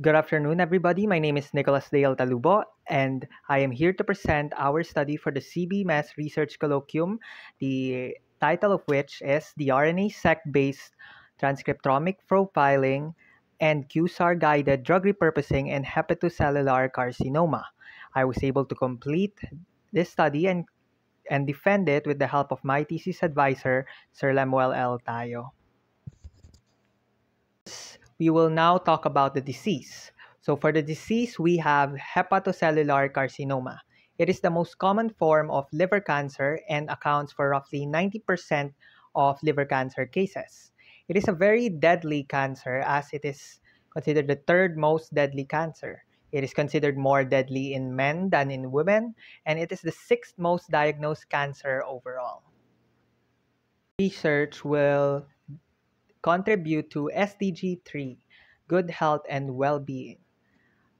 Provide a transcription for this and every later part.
Good afternoon, everybody. My name is Nicholas Dale Talubo, and I am here to present our study for the CBMS Research Colloquium, the title of which is the RNA-seq-based transcriptomic profiling and QSAR-guided drug repurposing in hepatocellular carcinoma. I was able to complete this study and defend it with the help of my thesis advisor, Sir Lemuel L. Tayo. We will now talk about the disease. So for the disease, we have hepatocellular carcinoma. It is the most common form of liver cancer and accounts for roughly 90% of liver cancer cases. It is a very deadly cancer as it is considered the third most deadly cancer. It is considered more deadly in men than in women, and it is the sixth most diagnosed cancer overall. Research will contribute to SDG 3, good health and well-being.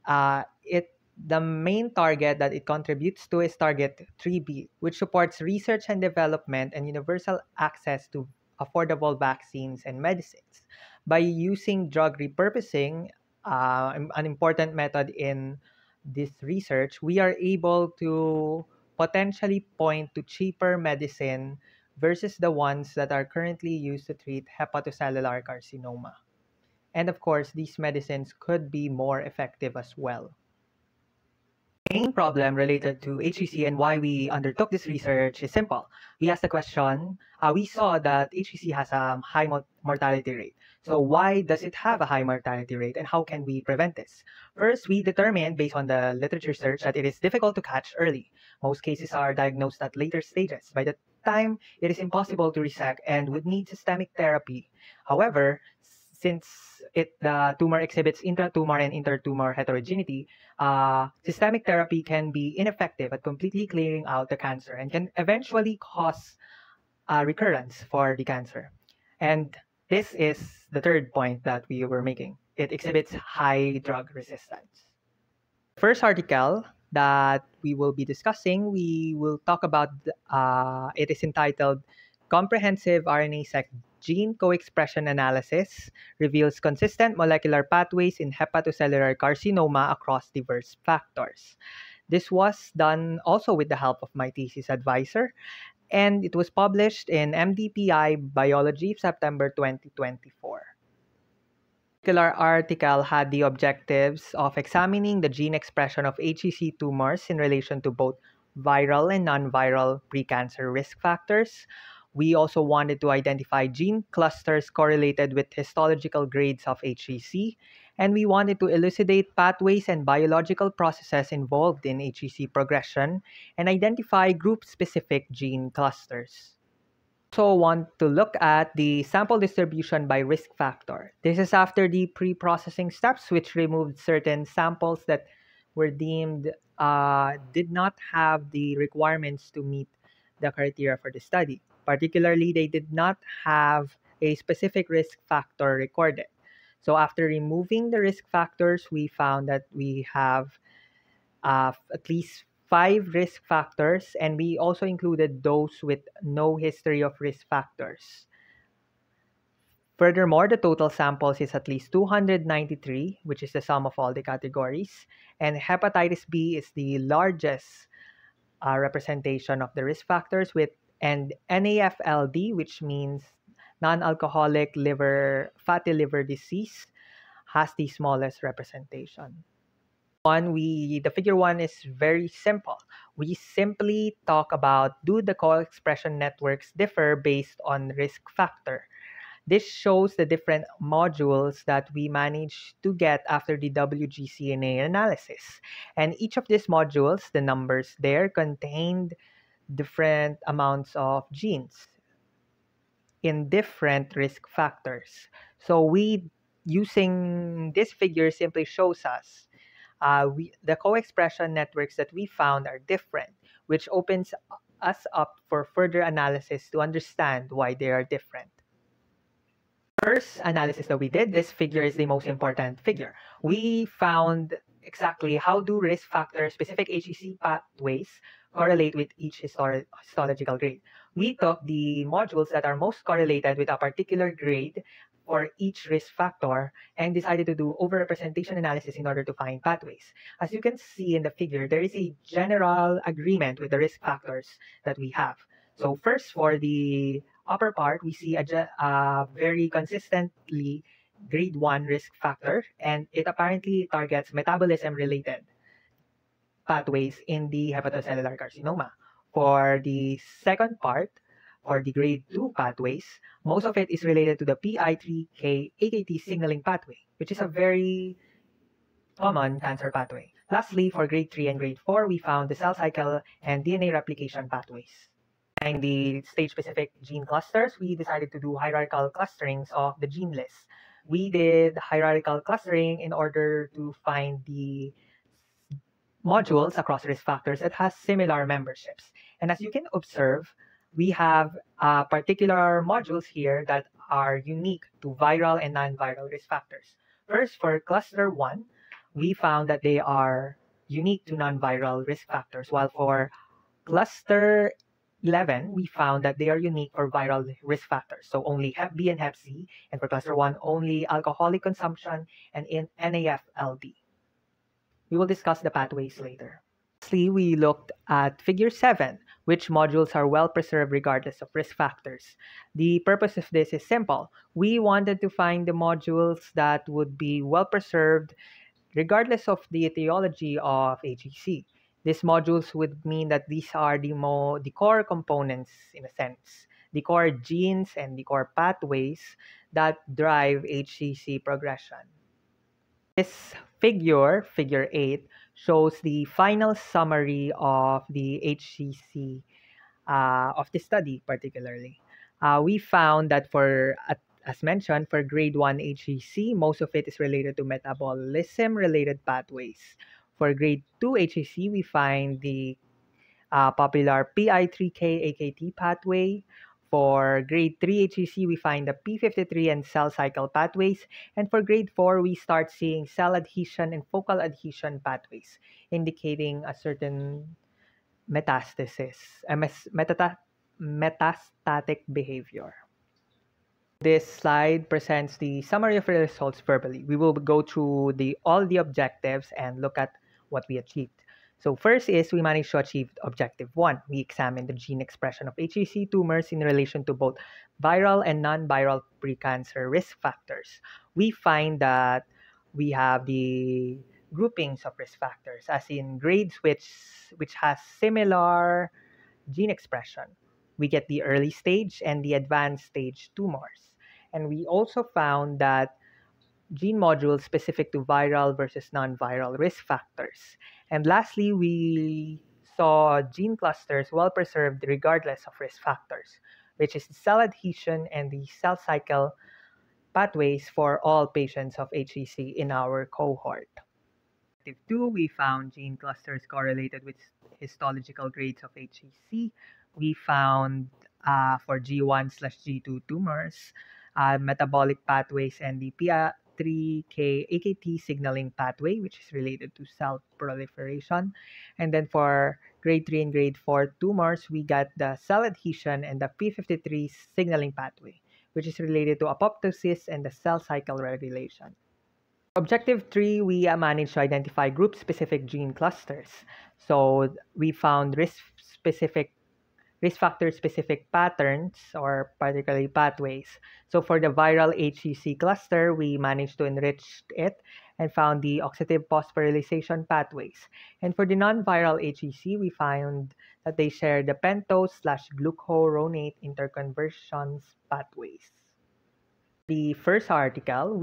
The main target that it contributes to is target 3B, which supports research and development and universal access to affordable vaccines and medicines. By using drug repurposing, an important method in this research, we are able to potentially point to cheaper medicine versus the ones that are currently used to treat hepatocellular carcinoma. And of course, these medicines could be more effective as well. The main problem related to HCC and why we undertook this research is simple. We asked the question, we saw that HCC has a high mortality rate. So why does it have a high mortality rate and how can we prevent this? First, we determined based on the literature search that it is difficult to catch early. Most cases are diagnosed at later stages. By the time, it is impossible to resect and would need systemic therapy. However, since the tumor exhibits intratumor and intertumor heterogeneity, systemic therapy can be ineffective at completely clearing out the cancer and can eventually cause a recurrence for the cancer. And this is the third point that we were making. It exhibits high drug resistance. First article that we will be discussing, we will talk about, it is entitled Comprehensive RNA-seq Gene Co-expression Analysis Reveals Consistent Molecular Pathways in Hepatocellular Carcinoma Across Diverse Factors. This was done also with the help of my thesis advisor, and it was published in MDPI Biology, September 2024. The particular article had the objectives of examining the gene expression of HCC tumors in relation to both viral and non-viral precancer risk factors. We also wanted to identify gene clusters correlated with histological grades of HCC, and we wanted to elucidate pathways and biological processes involved in HCC progression and identify group-specific gene clusters. Also want to look at the sample distribution by risk factor. This is after the pre-processing steps, which removed certain samples that were deemed did not have the requirements to meet the criteria for the study. Particularly, they did not have a specific risk factor recorded. So after removing the risk factors, we found that we have at least 5 risk factors, and we also included those with no history of risk factors. Furthermore, the total samples is at least 293, which is the sum of all the categories, and hepatitis B is the largest representation of the risk factors with and NAFLD, which means non-alcoholic fatty liver disease, has the smallest representation. The figure 1 is very simple. We simply talk about, do the co-expression networks differ based on risk factor? This shows the different modules that we managed to get after the WGCNA analysis. And each of these modules, the numbers there, contained different amounts of genes in different risk factors. So using this figure simply shows us the co-expression networks that we found are different, which opens us up for further analysis to understand why they are different. First analysis that we did, this figure is the most important figure. We found exactly how do risk factor specific HCC pathways correlate with each histological grade. We took the modules that are most correlated with a particular grade for each risk factor and decided to do overrepresentation analysis in order to find pathways. As you can see in the figure, there is a general agreement with the risk factors that we have. So first, for the upper part, we see a very consistently grade 1 risk factor, and it apparently targets metabolism-related pathways in the hepatocellular carcinoma. For the second part, for the grade 2 pathways, most of it is related to the PI3K AKT signaling pathway, which is a very common cancer pathway. Lastly, for grade 3 and grade 4, we found the cell cycle and DNA replication pathways. And the stage-specific gene clusters, we decided to do hierarchical clusterings of the gene list. We did hierarchical clustering in order to find the modules across risk factors that has similar memberships. And as you can observe, we have particular modules here that are unique to viral and non-viral risk factors. First, for cluster 1, we found that they are unique to non-viral risk factors, while for cluster 11, we found that they are unique for viral risk factors. So only Hep B and Hep C, and for cluster 1, only alcoholic consumption and in NAFLD. We will discuss the pathways later. Lastly, we looked at figure 7, which modules are well preserved regardless of risk factors. The purpose of this is simple. We wanted to find the modules that would be well preserved regardless of the etiology of HEC. These modules would mean that these are the core components, in a sense, the core genes and the core pathways that drive HCC progression. This figure 8, shows the final summary of the HCC of the study particularly. We found that as mentioned, for grade 1 HCC, most of it is related to metabolism-related pathways. For grade 2 HCC, we find the popular PI3K AKT pathway. For grade 3 HCC, we find the P53 and cell cycle pathways. And for grade 4, we start seeing cell adhesion and focal adhesion pathways, indicating a certain metastasis, metastatic behavior. This slide presents the summary of the results verbally. We will go through all the objectives and look at what we achieved. So first is we managed to achieve objective 1. We examined the gene expression of HCC tumors in relation to both viral and non-viral precancer risk factors. We find that we have the groupings of risk factors, as in grades which has similar gene expression. We get the early stage and the advanced stage tumors. And we also found that gene modules specific to viral versus non-viral risk factors. And lastly, we saw gene clusters well preserved regardless of risk factors, which is the cell adhesion and the cell cycle pathways for all patients of HCC in our cohort. Objective 2, we found gene clusters correlated with histological grades of HCC. We found for G1/G2 tumors, metabolic pathways, and the PI3K AKT signaling pathway, which is related to cell proliferation. And then for grade 3 and grade 4 tumors, we got the cell adhesion and the P53 signaling pathway, which is related to apoptosis and the cell cycle regulation. Objective 3, we managed to identify group-specific gene clusters. So we found risk factor-specific patterns, or particularly pathways. So for the viral HCC cluster, we managed to enrich it and found the oxidative phosphorylation pathways. And for the non-viral HCC, we found that they share the pentose/glucuronate interconversions pathways. The first article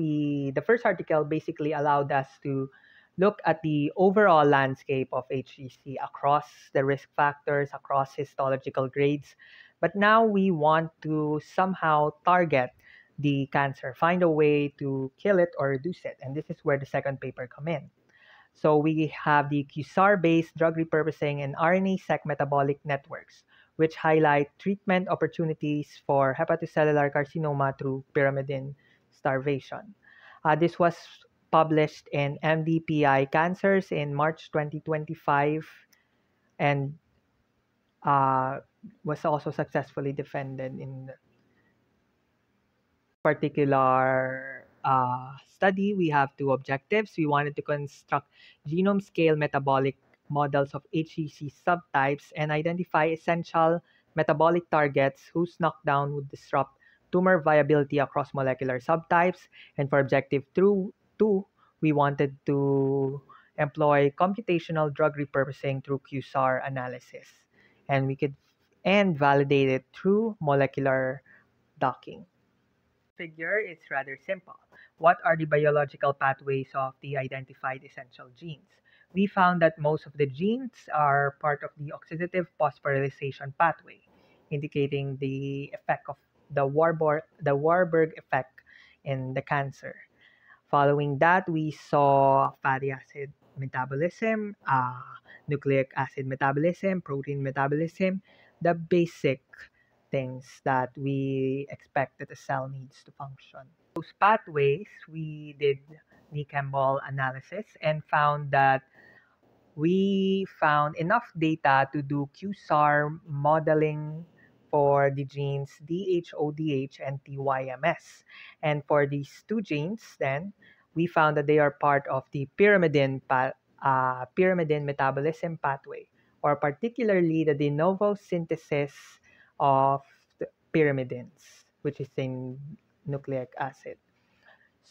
basically allowed us to look at the overall landscape of HCC across the risk factors, across histological grades. But now we want to somehow target the cancer, find a way to kill it or reduce it. And this is where the second paper come in. So we have the QSAR-based drug repurposing and RNA-seq metabolic networks, which highlight treatment opportunities for hepatocellular carcinoma through pyrimidine starvation. This was published in MD-PI Cancers in March 2025 and was also successfully defended in Particular study, we have two objectives. We wanted to construct genome scale metabolic models of HCC subtypes and identify essential metabolic targets whose knockdown would disrupt tumor viability across molecular subtypes. And for objective two, we wanted to employ computational drug repurposing through QSAR analysis. And we could validate it through molecular docking. Figure is rather simple. What are the biological pathways of the identified essential genes? We found that most of the genes are part of the oxidative phosphorylation pathway, indicating the effect of the Warburg effect in the cancer. Following that, we saw fatty acid metabolism, nucleic acid metabolism, protein metabolism, the basic things that we expect that a cell needs to function. Those pathways, we did Nick-Campbell analysis and found that we found enough data to do QSAR modeling for the genes DHODH and TYMS. And for these two genes, then, we found that they are part of the pyrimidine metabolism pathway, or particularly the de novo synthesis of the pyrimidines, which is in nucleic acid.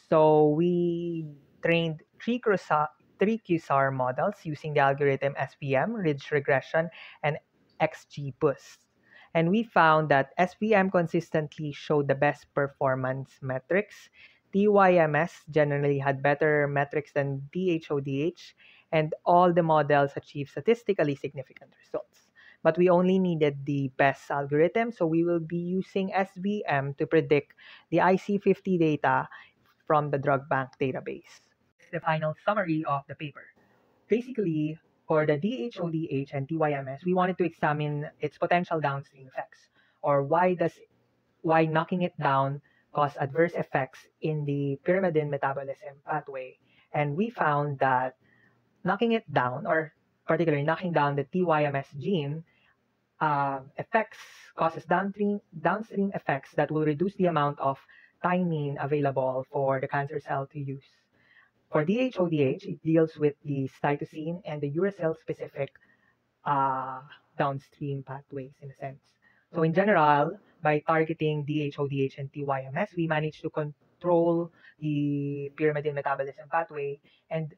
So we trained three QSAR models using the algorithm SVM, ridge regression, and XGBoost. And we found that SVM consistently showed the best performance metrics. TYMS generally had better metrics than DHODH, and all the models achieved statistically significant results. But we only needed the best algorithm, so we will be using SVM to predict the IC50 data from the drug bank database. The final summary of the paper. Basically, for the DHODH and TYMS, we wanted to examine its potential downstream effects, or why knocking it down cause adverse effects in the pyrimidine metabolism pathway. And we found that knocking it down, or particularly knocking down the TYMS gene, effects causes downstream effects that will reduce the amount of thymine available for the cancer cell to use. For DHODH, it deals with the cytosine and the uracil specific downstream pathways in a sense. So in general, by targeting DHODH and TYMS, we managed to control the pyrimidine metabolism pathway and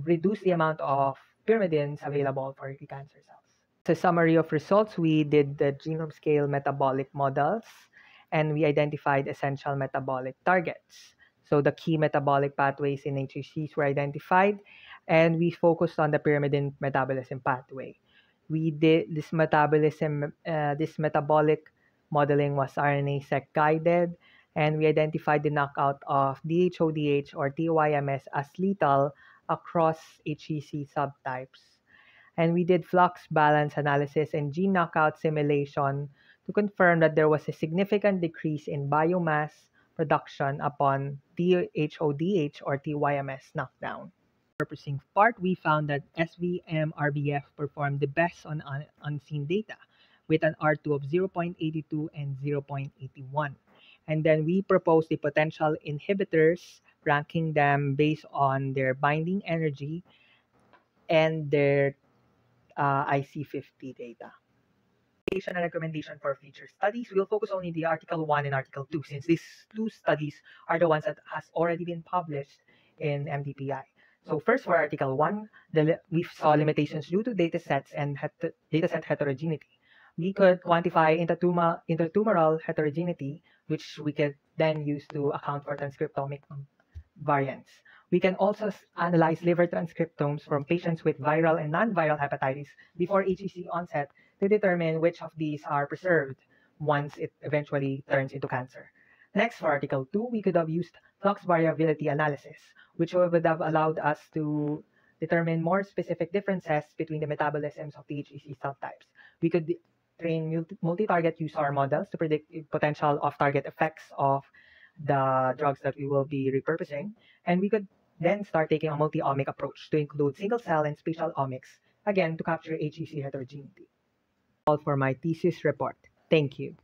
reduce the amount of pyrimidines available for the cancer cells. As a summary of results, we did the genome scale metabolic models and we identified essential metabolic targets. So the key metabolic pathways in HCCs were identified and we focused on the pyrimidine metabolism pathway. We did this metabolic modeling was RNA-seq guided and we identified the knockout of DHODH or TYMS as lethal across HCC subtypes. And we did flux balance analysis and gene knockout simulation to confirm that there was a significant decrease in biomass production upon DHODH or TYMS knockdown. Purposing part, we found that SVM-RBF performed the best on unseen data with an R2 of 0.82 and 0.81. And then we proposed the potential inhibitors, ranking them based on their binding energy and their IC50 data. And recommendation for future studies, we'll focus only the Article 1 and Article 2 since these two studies are the ones that has already been published in MDPI. So first for Article 1, we saw limitations due to datasets and dataset heterogeneity. We could quantify intertumoral heterogeneity, which we could then use to account for transcriptomic variants. We can also analyze liver transcriptomes from patients with viral and non-viral hepatitis before HCC onset to determine which of these are preserved once it eventually turns into cancer. Next, for Article 2, we could have used flux variability analysis, which would have allowed us to determine more specific differences between the metabolisms of the HCC subtypes. We could train multi-target QSAR models to predict potential off-target effects of the drugs that we will be repurposing, and we could then start taking a multi-omic approach to include single-cell and spatial omics, again, to capture HCC heterogeneity. All for my thesis report. Thank you.